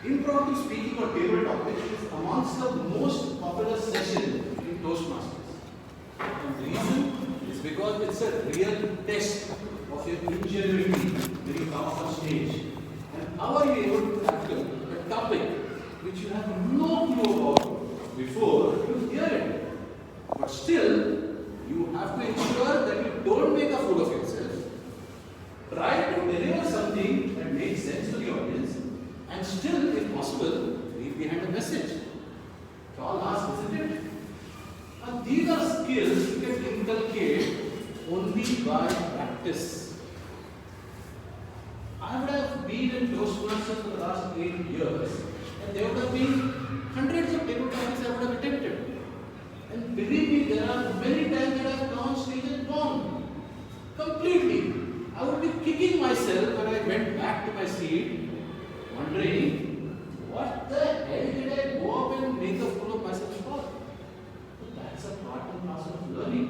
Impromptu speaking or table topics is amongst the most popular session in Toastmasters. And the reason is because it's a real test of your ingenuity when you come up on stage. And how are you able to tackle a topic which you have no clue about before you hear it? But still, you have to ensure that you don't make a fool of yourself. Try to deliver something that makes sense to the audience and still, if possible, leave behind a message. It's all asked, isn't it? And these are skills you can inculcate only by practice. I would have been in Toastmasters for the last 8 years, and there would have been hundreds of table topics I would have attempted. And believe me, there are many times that I have come on stage and gone completely. I would be kicking myself when I went back to my seat, wondering, what the hell did I go up and make a fool of myself for? But that's a part and parcel of learning.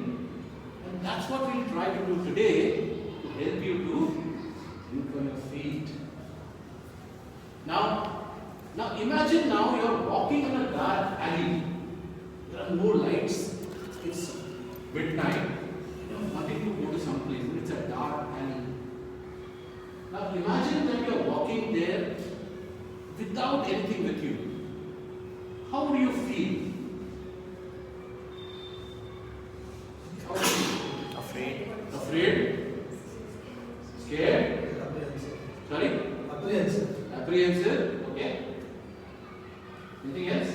And that's what we'll try to do today to help you to think on your feet. Now imagine now you're walking in a dark alley. There are no lights. It's midnight. You have nothing to go to some place. It's a dark alley. Now imagine that you're walking there without anything with you. How do you feel? How do you feel? Afraid? Scared? Sorry? Apprehensive? Okay. Anything else?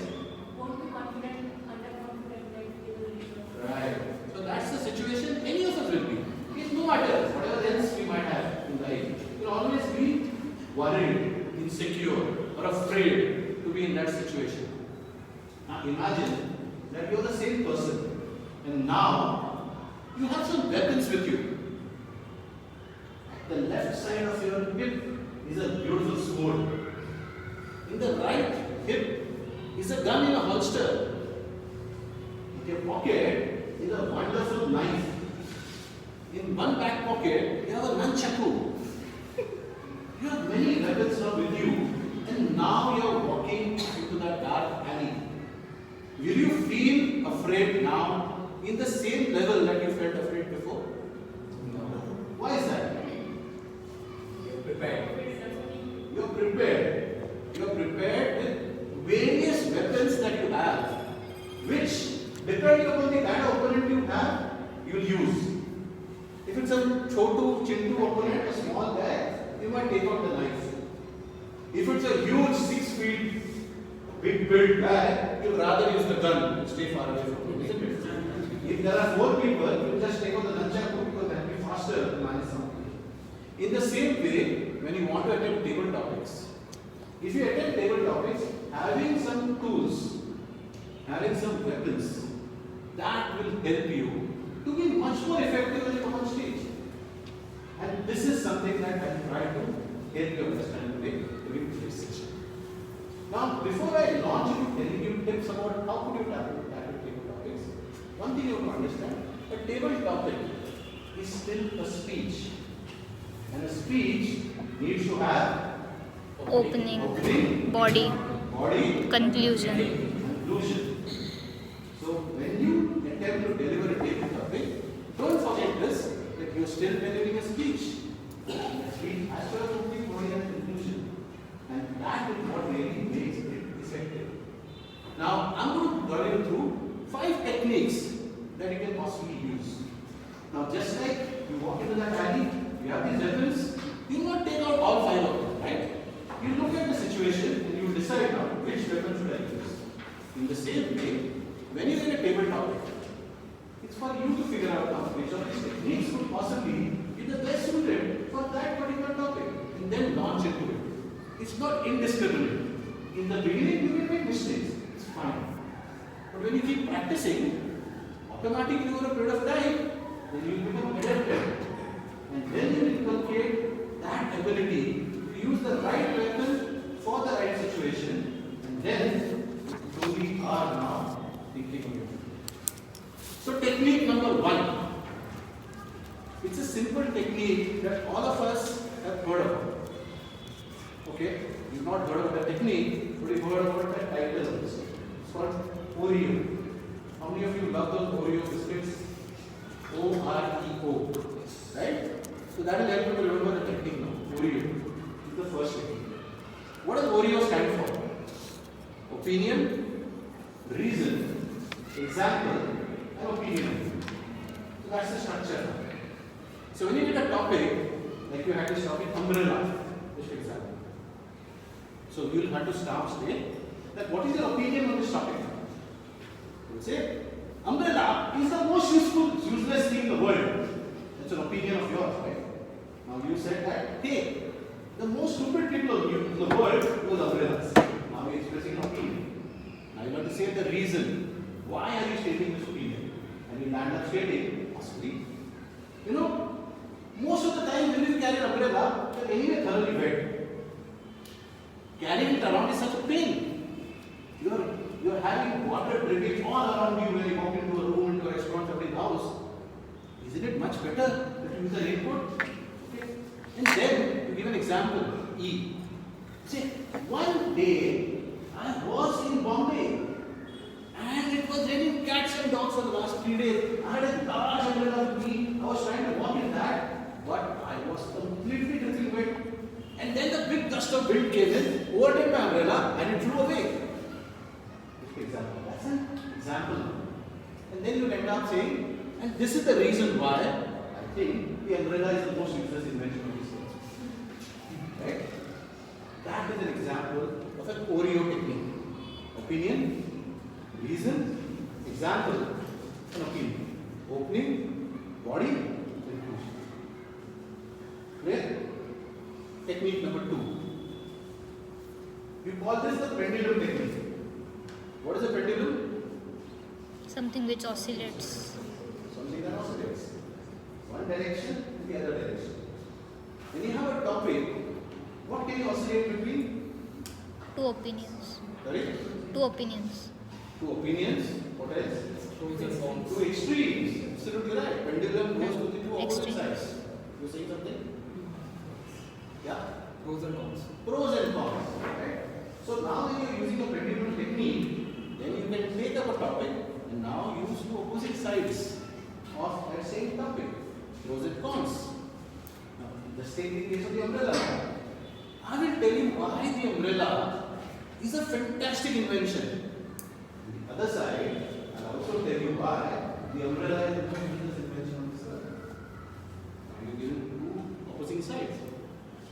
Won't be confident, underconfident, like they will leave. Right. So that's the situation any of us will be. It no matter whatever else we might have in life. You'll always be worried, insecure, or afraid to be in that situation. Now imagine that you're the same person, and now you have some weapons with you. At the left side of your hip is a beautiful sword. In the right hip is a gun in a holster. In your pocket is a wonderful knife. In one back pocket, you have a nunchaku. You have many weapons now with you, and now you are walking into that dark alley. Will you feel afraid now in the same level that you felt afraid before? No. Why is that? You're prepared. You're prepared. You're prepared with various weapons that you have, which, depending upon the kind of opponent you have, you'll use. If it's a chotu, chintu opponent, a small guy, you might take out the knife. If it's a huge 6 feet, big built guy, you'll rather use the gun and stay far away from him, isn't it? If there are 4 people, you'll just take out the nunchaku because that will be faster to manage something. In the same way, when you want to attempt table topics, if you attempt table topics, having some tools, having some weapons, that will help you to be much more effective when you come on stage. And this is something that I try to help you understand today during today's session. Now, before I launch into telling you tips about how could you tackle table topics, one thing you have to understand, a table topic is still a speech. And a speech needs to have opening, body, conclusion. So when you attempt to deliver a table topic, don't forget this, that you're still delivering a speech. A speech has to have opening, body and conclusion. And that is what really makes it effective. Now, I'm going to run you through 5 techniques that you can possibly use. Now, just like you walk into that alley, you have these weapons, you will not take out all 5 of them, right? You look at the situation and you decide now which weapon should I use. In the same way, when you get a table topic, it's for you to figure out now which of these techniques could possibly be the best suited for that particular topic and then launch into it. It's not indiscriminate. In the beginning, you will make mistakes. It's fine. But when you keep practicing, automatically over a period of time, then you become adapted. And then you inculcate that ability to use the right weapon for the right situation. And then you truly are now thinking of it. So technique number 1. It's a simple technique that all of us have heard of. Okay? You you've not heard of the technique, but you've heard about the title of this. It's called Oreo. How many of you love those Oreo biscuits? O-R-E-O. Right? So that will help you to remember the technique now. Oreo is the first technique. What does Oreo stand for? Opinion, reason, example, and opinion. So that's the structure. So when you get a topic, like you had this topic umbrella, just for example. So you will have to start saying that what is your opinion on this topic? You will say, umbrella is the most useless thing in the world. That's an opinion of yours, right? Now you said that, hey, the most stupid people in the world use umbrellas. Now you're expressing an opinion. Now you have to say the reason. Why are you stating this opinion? And you land up stating, possibly, you know, most of the time when you carry an umbrella, you're anyway thoroughly wet. Carrying it around is such a pain. You're having water dripping all around you when you walk into a room, into a restaurant, somebody's house. Isn't it much better that you use a raincoat? Okay. And then you give an example, E. Say, one day I was in Bombay and it was raining cats and dogs for the last 3 days. I had a large umbrella with me. I was trying to walk in that, but I was completely dripping wet. And then the big gust of wind came in, overturned my umbrella, and it flew away. Example. That's an example. And then you end up saying, and this is the reason why I think the umbrella is the most useless invention of this world. Right? That is an example of an Oreo technique. Opinion, reason, example, and opinion. Opening, body, conclusion. Clear? Technique number 2. We call this the pendulum technique. What is a pendulum? Something which oscillates. Something that oscillates. One direction to the other direction. When you have a topic, what can you oscillate between? Two opinions. Sorry? Two opinions. Two opinions. What else? Two extremes. Absolutely right. Pendulum goes to the two opposite sides. You saying something? Yeah? Pros and cons. Pros and cons. Right? So now when you are using a pendulum technique, then you can take up a topic and now use two opposite sides of that same topic. Pros and cons. Now, the same in case of the umbrella. I will tell you why the umbrella is a fantastic invention. On the other side, I'll also tell you why the umbrella is the most useless invention on this earth. Now you give two opposing sides.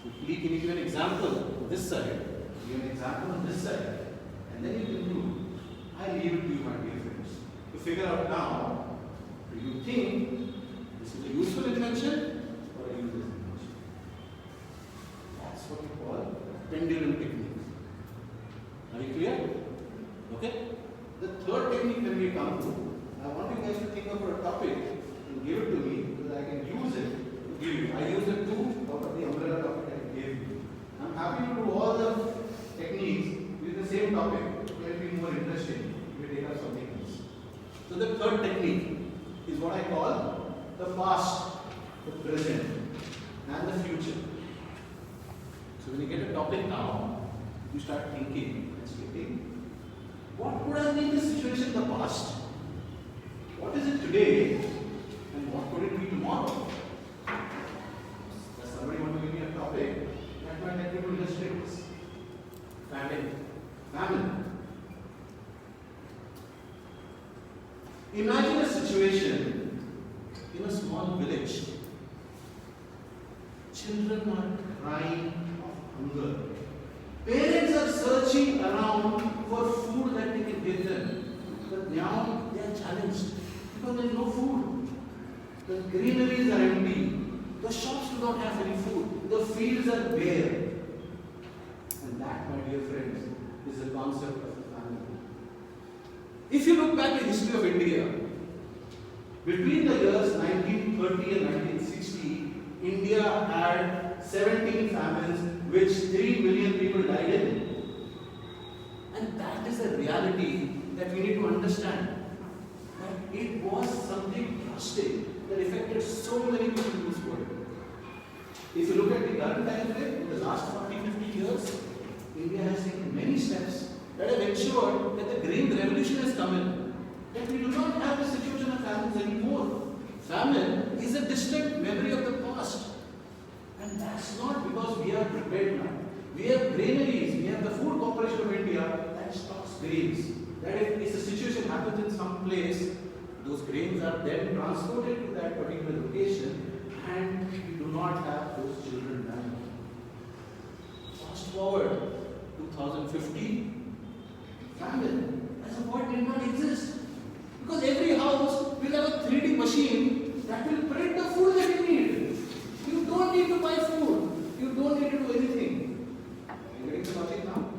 Quickly, can you give an example on this side? Give an example on this side. And then you conclude. I leave it to you, my dear friends, to figure out now, do you think this is a useful invention or a useless invention? That's what we call pendulum technique. Are you clear? Okay? The third technique that we come to, I want you guys to think about a topic and give it to me so that I can use it to give you. I use it too out of the umbrella topic I gave you. I'm happy to do all the techniques with the same topic. It will be more interesting. Take up something else. So the third technique is what I call the past, the present, and the future. So when you get a topic now, you start thinking and stating, what would have been the situation in the past? What is it today? And what could it be tomorrow? Does somebody want to give me a topic that might help you to illustrate this? Family. Imagine a situation in a small village. Children are crying of hunger. Parents are searching around for food that they can give them. But now they are challenged because there is no food. The greeneries are empty. The shops do not have any food. The fields are bare. And that, my dear friends, is the concept of the family. If you look back at the history of India, between the years 1930 and 1960, India had 17 famines, which 3 million people died in. And that is a reality that we need to understand. That it was something drastic that affected so many people in this world. If you look at the current time frame, in the last 40-50 years, India has taken many steps that have ensured that the green revolution has come in. That we do not have the situation of famines anymore. Famine is a distant memory of the past. And that's not because we are prepared now. We have granaries, we have the Food Corporation of India that stocks grains. That if the situation happens in some place, those grains are then transported to that particular location and we do not have those children dying. Fast forward 2050, famine as a word did not exist. Because every house will have a 3D machine that will print the food that you need. You don't need to buy food. You don't need to do anything. Are you getting the logic now?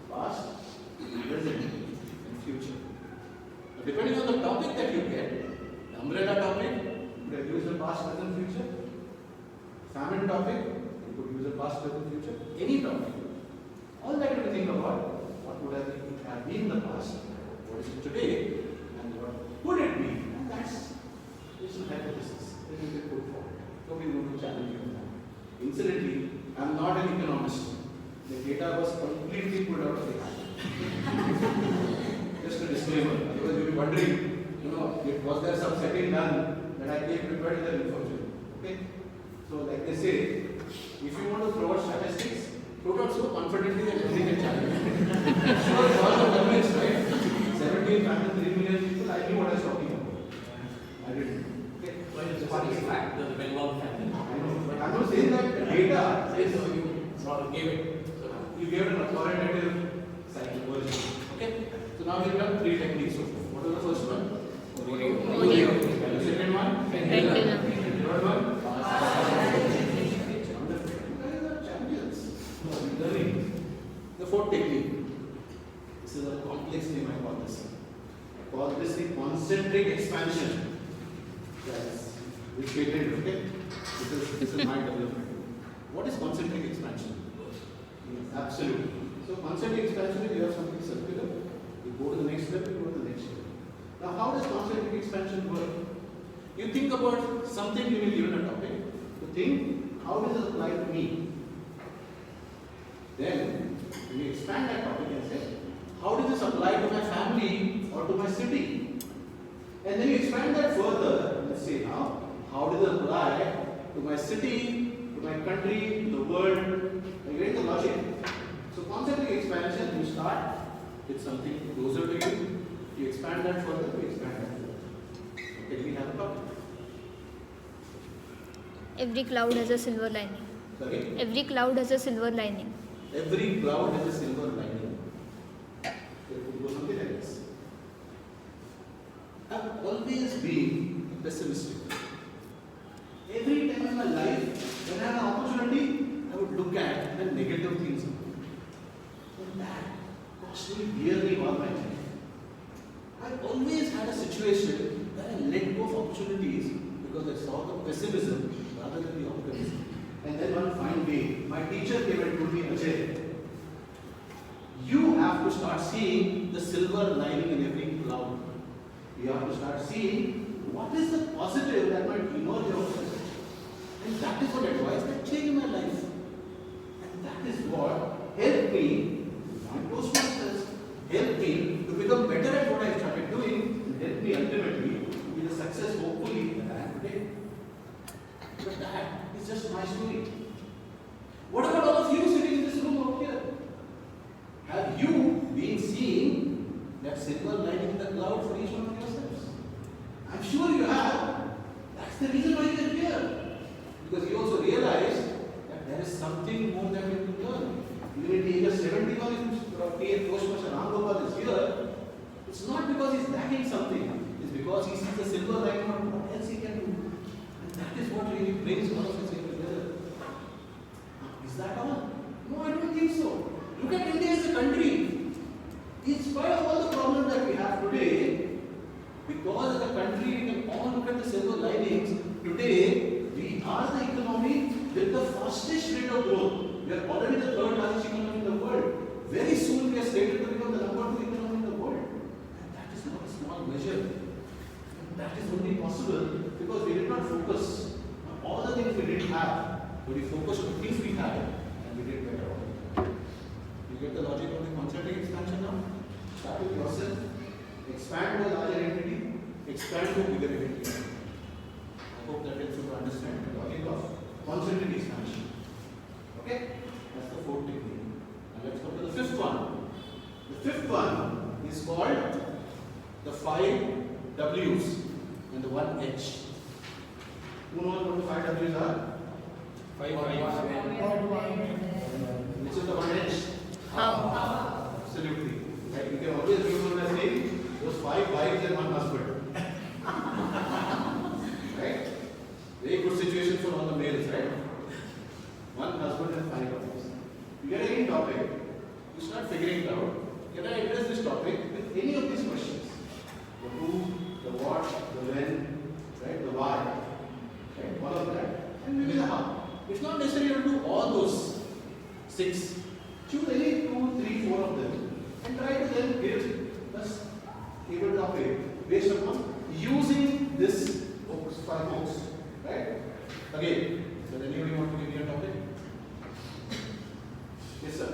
Past, present, and future. Now, depending on the topic that you get, the umbrella topic, you could use the past, present, future. Famine topic, you could use the past, present, future. Any topic. All that you think about, what would have been in the past, what is it today, and what could it be? And that's a hypothesis that you can put forward. Nobody will challenge you on that. Incidentally, I am not an economist. The data was completely pulled out of the hat. Just a disclaimer, because you'll be wondering, was there some setting done that I came prepared with that information? Okay? So, like they say, if you want to throw out statistics, throw it out so confidently that nobody can challenge you. Sure, it's all the numbers, right? 17, 3 million people, I knew what I was talking about. I didn't. Okay? Well, it's a funny fact that the Bengal family. I know, but I'm not saying that the data says So you sort of gave it. So you gave an authoritative cycle version. Okay? So now we've done 3 techniques. So what was the first one? Audio. And the second one? Pendulum. Third one? Wonderful. You guys are champions. Learning. The fourth technique. This is a complex name I call this. I call this the concentric expansion. Yes. Which patent, okay? This is my development. What is concentric expansion? Yes, absolutely. So concentric expansion is you have something circular, you go to the next step, you go to the next step. Now how does concentric expansion work? You think about something you will given a topic, you think, how does it apply to me? Then you expand that topic and say, how does this apply to my family or to my city? And then you expand that further, let's say now, how does it apply to my city, to my country, to the world? Are you getting the logic? So concentric expansion, you start with something closer to you, you expand that further, you expand that further. Okay, we have a topic. Every cloud has a silver lining. Sorry? Every cloud has a silver lining. Every cloud has a silver lining. There could go something like this. I've always been pessimistic. Every time in my life, when I have an opportunity, I would look at the negative things. And that cost me dearly all my life. I've always had a situation where I let go of opportunities because I saw the pessimism rather than the optimism. And then one fine day, my teacher came and told me, Ajay, you have to start seeing the silver lining in every cloud. You have to start seeing what is the positive that might emerge out of it. And that is what advice that changed my life. And that is what helped me, my Toastmasters, helped me to become better at what I started doing, and helped me ultimately to be the success, hopefully, that I am today. But that is just my story. What about all of you sitting in this room out here? Have you been seeing that silver lining in the cloud for each one of yourselves? I'm sure you have. That's the reason why you're here. Because you also realize that there is something more that you can learn. Even at the age of 71, if Toastmaster Ram Gopal is here, it's not because he's lacking something. It's because he sees the silver lining on what else he can do. And that is what really brings all of us here together. Is that all? No, I don't think so. Look at India as a country. In spite of all the problems that we have today, because as a country we can all look at the silver linings. Today, we are the economy with the fastest rate of growth. We are already the third largest economy in the world. Very soon we are slated to become the number 2 economy in the world. And that is not a small measure. And that is only possible because we did not focus on all the things we didn't have, but we focused on the things we had and we did better on it. Start with yourself, expand to a larger entity, expand to a bigger entity. I hope that helps you to understand the logic of concentric expansion. Okay? That's the fourth technique. Now let's go to the fifth one. The fifth one is called the 5 W's and the 1 H. Who knows what the 5 W's are? Which is the 1 H? How? Absolutely. Right? You can always remember by saying those 5 wives and 1 husband. Right? Very good situation for all the males, right? 1 husband and 5 wives. You get any topic, you start figuring it out. Can I address this topic with any of these questions? The who, the what, the when, right? The why, right? All of that. And maybe the how. It's not necessary to do all those 6. Choose any 2, 3, 4 of them and try to then give us table topic based upon using this books, 5 books, right? Again, does anybody want to give me a topic? Yes, sir.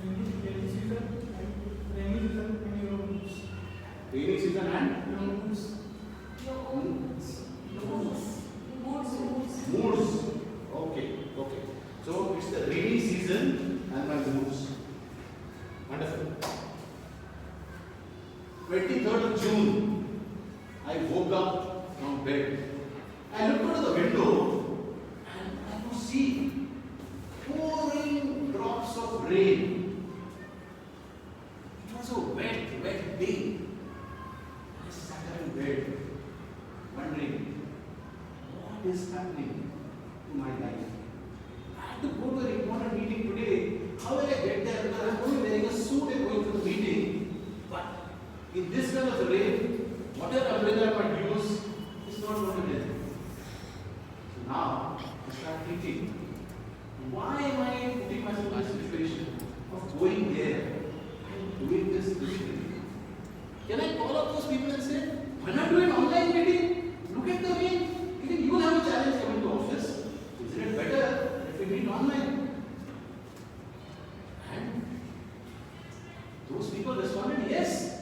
Rainy season and your moods. Rainy season and Your own moods. Okay. So it's the rainy season and my moods. Wonderful. 23rd of June, I woke up from bed. I looked out of the window and I could see pouring drops of rain. It was a wet day. I sat in bed wondering what is happening to my life. I had to go to an important meeting today. How will I get there? Because I'm only wearing a suit and going to the meeting. But in this kind of rain, whatever umbrella I might use is not going to help. So now I start thinking, why am I putting myself in a situation of going there and doing this differently? Can I call up those people and say, why not do an online meeting? Look at the rain. Even you will have a challenge coming to office. Isn't it better if we meet online? And those people responded, yes.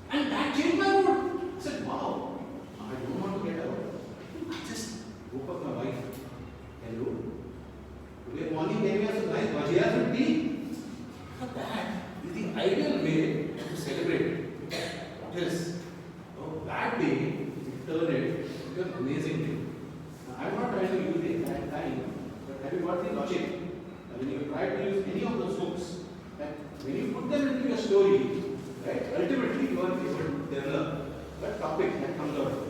And that changed my mood. I said, wow, I don't want to get out. I just woke up my wife. Hello. Today morning gave me some nice bhajiyas and tea. Now that is the ideal way to celebrate. What is a bad day, you turn it into an amazing day. Now, I'm not trying to use the exact time, but have you got the logic? Now, when you try to use any of those hooks, and when you put them into your story, right, ultimately you are able to develop a topic that comes out of it.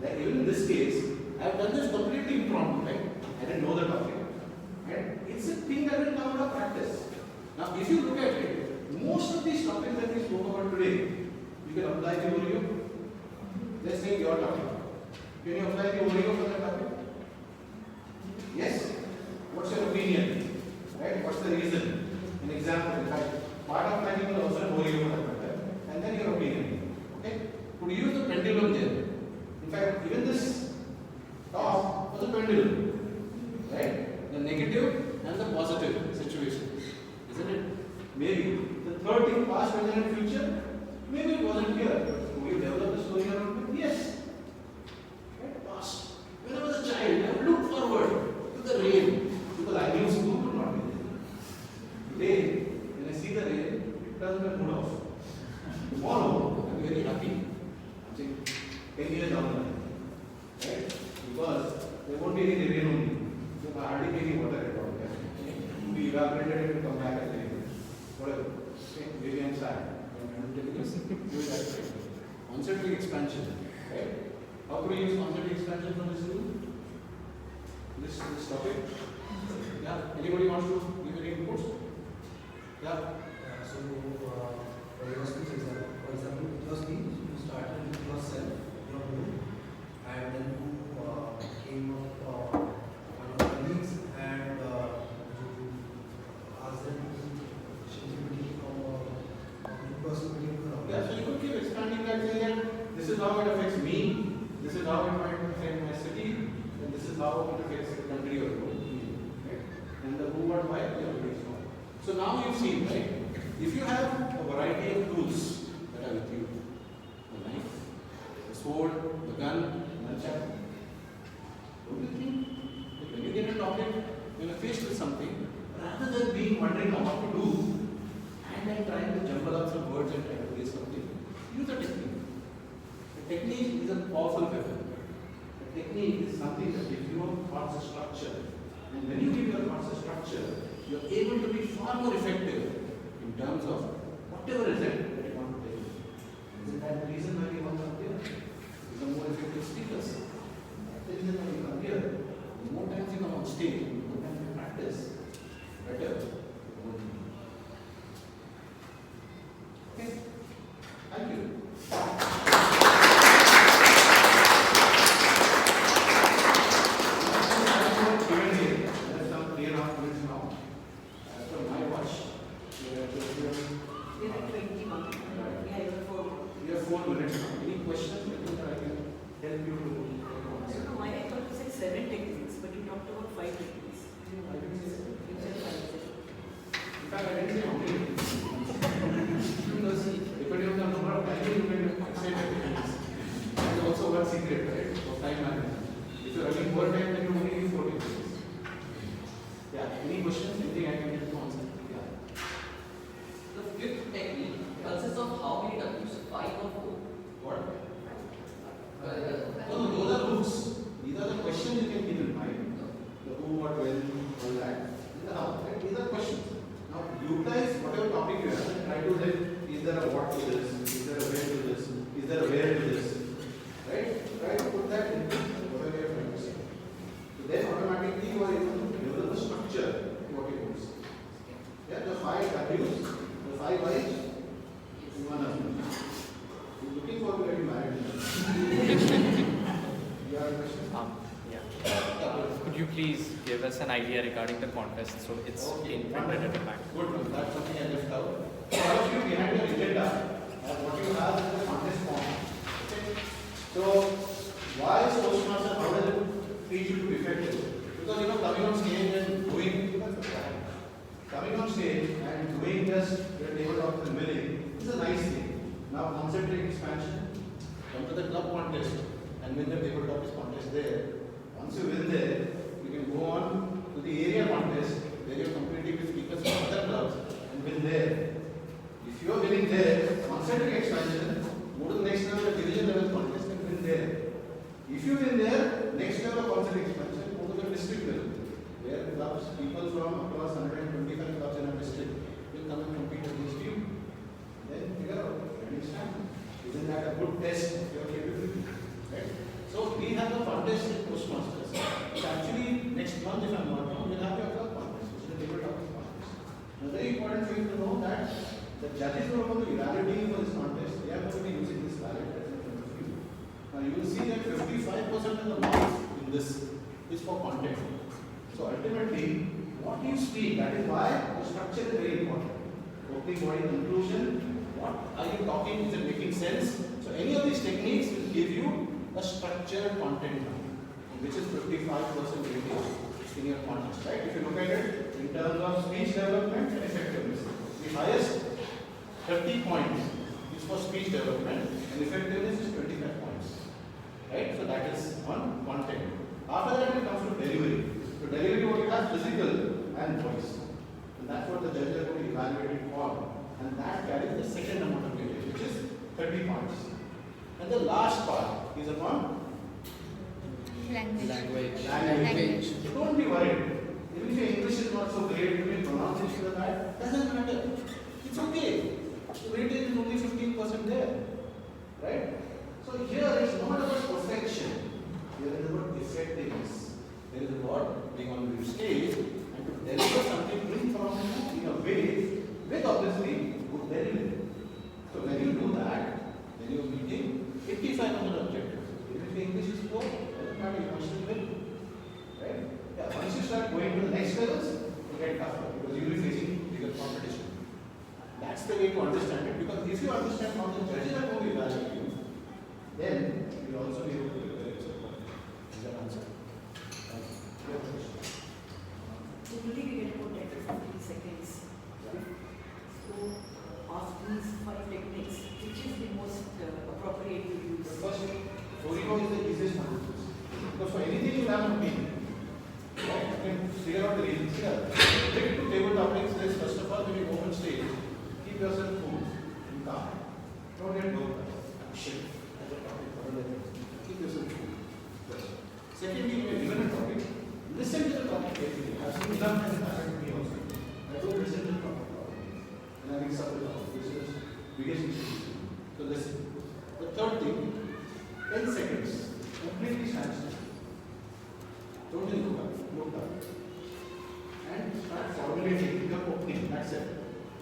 Like even in this case, I have done this completely impromptu, right? I didn't know the topic. And it's a thing that will come out of practice. Now, if you look at it, most of these topics that we spoke about today, you can apply the Oreo. Let's take your topic. Can you apply the Oreo for that topic? Yes? What's your opinion? Right? What's the reason? An example. In fact, part of my thing will also an Oreo for that matter. And then your opinion. Okay? Could you use the pendulum there? In fact, even this top was a pendulum. Right? The negative and the positive situation. Isn't it? Maybe the third thing, past, present, and future. Maybe it wasn't here. Could you develop the story around it? Yes. Right? Past. When I was a child, I would look forward to the rain because I knew school would not be there. Today, when I see the rain, it turns my mood off. Tomorrow, I'm very happy. I'm saying 10 years down the line. Right? Because there won't be any rain only. So I hardly any water at all. It will be evaporated and come back as rain. Whatever. Okay? Maybe I'm sad. I'm telling you, concentric expansion. Right? How could we use concentric expansion from this rule? This topic? Yeah? Anybody wants to give any inputs? Yeah? For example, it was me, you started with yourself, your group, and then you came up on your colleagues and you asked them to change from a person to Yeah, so you could keep expanding that, saying that this is how it affects me, this is how it might affect my city, and this is how it affects the country or the world. Right? And the who, what, why, we are very small. So now you've seen, right? If you have a variety of tools carry with you? The knife, the sword, the gun, nunchuck. Don't you think that when you get a topic, when you're faced with something, rather than being wondering what to do, and then trying to jumble up some words and try to say something, use a technique. The technique is a powerful weapon. The technique is something that gives you a thoughts a structure. And when you give your thoughts a structure, you're able to be far more effective in terms of whatever is it that you want to tell. Isn't that the reason why we want to come here? Become more effective speakers. That's the reason why you come here. The more times you come on stage, the more times you practice, better. Okay. Thank you. You have 4 minutes now. Any questions? I think I can help you to I don't know why I thought you said 7 techniques, but you talked about 5 techniques. I didn't say so. You said 5. In fact, I didn't say how many. Because depending on the number of times you can extend the techniques. That is also one secret, right? Of time management. If you are running more time, then you only need 4 techniques. Yeah. Any questions? Anything I can help you answer? Yeah. The fifth technique consists of how many W's? 5 or 4? What? No, those are hooks. These are the questions you can keep in mind. The who, what, when, all that. These are how, right? These are questions. Now, utilize whatever topic you have and try to say, is there a what to this? Is there a when to this? Is there a where to this? Right? Try to put that into whatever you are trying to say. So then automatically you are able to develop a structure to what you want to say. Yeah, the 5 W's, the 5 Y's, is one of them. You're looking for to getting married. You have a question? Could you please give us an idea regarding the contest so it's Okay, printed at the back? Good one. That's something I left out. So all of you behind your agenda, what you have is the contest form. Okay. So why is Toastmaster? How does it teach you to be effective? Because coming on stage and doing coming on stage and doing just your tabletop and winning is a nice thing. Now concentrate expansion. Come to the club contest and win the tabletop contest there. Once you win there, you can go on to the area contest where you're competing with speakers from other clubs and win there. If you are winning there, concentric expansion, go to the next level, the division level contest and win there. If you win there, next level of concentric expansion, go to the district level, where clubs, people from across 125 clubs in a district will come and compete against you. Then figure out, understand? Isn't that a good test of your capability? Right? So we have a contest in Toastmasters. It's actually next month, if I'm not wrong, we'll have your club contest, which is the tabletop contest. Now, very important for you to know that the judges who are going to evaluate you for this contest, they are going to be using this ballot as in front of you. Now you will see that 55% of the marks in this is for content. So ultimately, what you speak, that is why the structure is very important. Opening body conclusion, what are you talking, is it making sense? So any of these techniques will give you a structured content now, which is 55% weightage in your contest, right? If you look at it in terms of speech development and effectiveness, the highest 30 points is for speech development and effectiveness is 25 points, right? So that is on content. After that it comes to delivery. So delivery, what you have, physical and voice. And that's what the judges are going to evaluate it for. And that carries the second amount of weightage, which is 30 points. And the last part is upon language. Don't be worried. Even if your English is not so great, even if pronunciation is bad, doesn't matter. It's okay. The weightage is only 15% there. Right? So here it's not about perfection. Here it is about effectiveness. There is about being on the stage and to deliver something in front of you in a way with obviously good delivery. So when you do that, then you are meeting 85% objectives. Even if the English is poor, doesn't matter, you must win. Right? Yeah, once you start going to the next levels, it will get tougher because you will be facing bigger competition. That's the way to understand it, because if you understand how the judges are going to evaluate you, then you will also be able to prepare yourself. Is that answer? Thank you. Your question. Generally, we get about 10 to 15 seconds. So, of these 5 techniques, which is the Origo is the easiest one to choose. Because for anything you have an opinion. Right? You can figure out the reasons here. Pick two table topics. Let's first of all, when you go on stage, keep yourself cool and calm. Don't get worked up. Shit. That's a topic. Keep yourself cool. First. Secondly, when you're given a topic, listen to the topic carefully. I've seen enough and it happened to me also. I don't listen to the topic properly. And I mix up the topic. This is biggest issue. So listen. The third thing, 10 seconds. Completely stand still. Don't just look up. Look up. And start formulating your opening. That's it.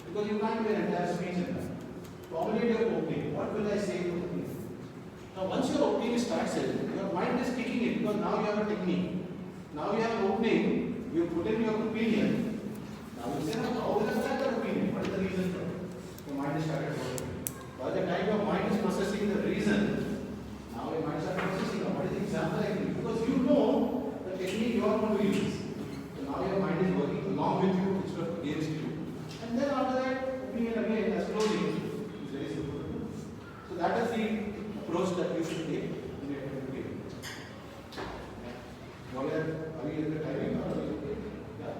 Because you can't do an entire speech in that. Formulate your opening. What will I say in the opening? Now, once your opening starts in, your mind is kicking in because now you have a technique. Now you have an opening, you put in your opinion. Now you say, how will I start that opinion? What is the reason for it? Your mind is started working. By the time your mind is processing the reason, now your mind starts processing what is the example I give. Because you know the technique you are going to use. So now your mind is working along with you instead of against you. And then after that, opinion again as closing is very simple to do. So that is the approach that you should take in your academic. Are we in the timing or are we okay? Yeah.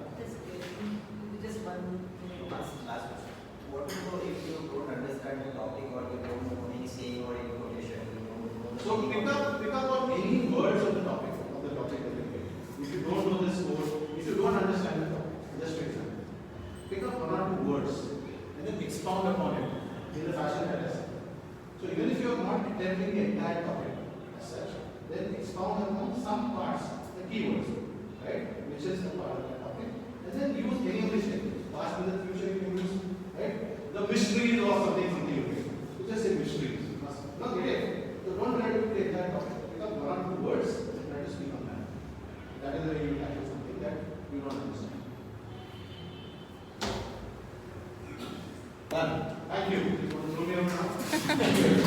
Just one minute last question. What to do if you don't understand the topic or you don't know any saying or information? You don't know the So pick up on any words of the topic that you're taking. If you don't know this word, if you don't understand the topic, just for example, pick up one or two words and then expound upon it in the fashion that I said. So even if you are not attempting the entire topic as such, then expound upon some parts, the keywords, right? Which is the part of the topic. And then use any of these techniques. Past, present, future, you can use, right? The mysteries or something. So just say mysteries. Not great. So don't try to take the entire topic. Pick up one or two words and try to speak on that. That is the way you tackle something that you don't understand. Done. Thank you. You want to throw me out now?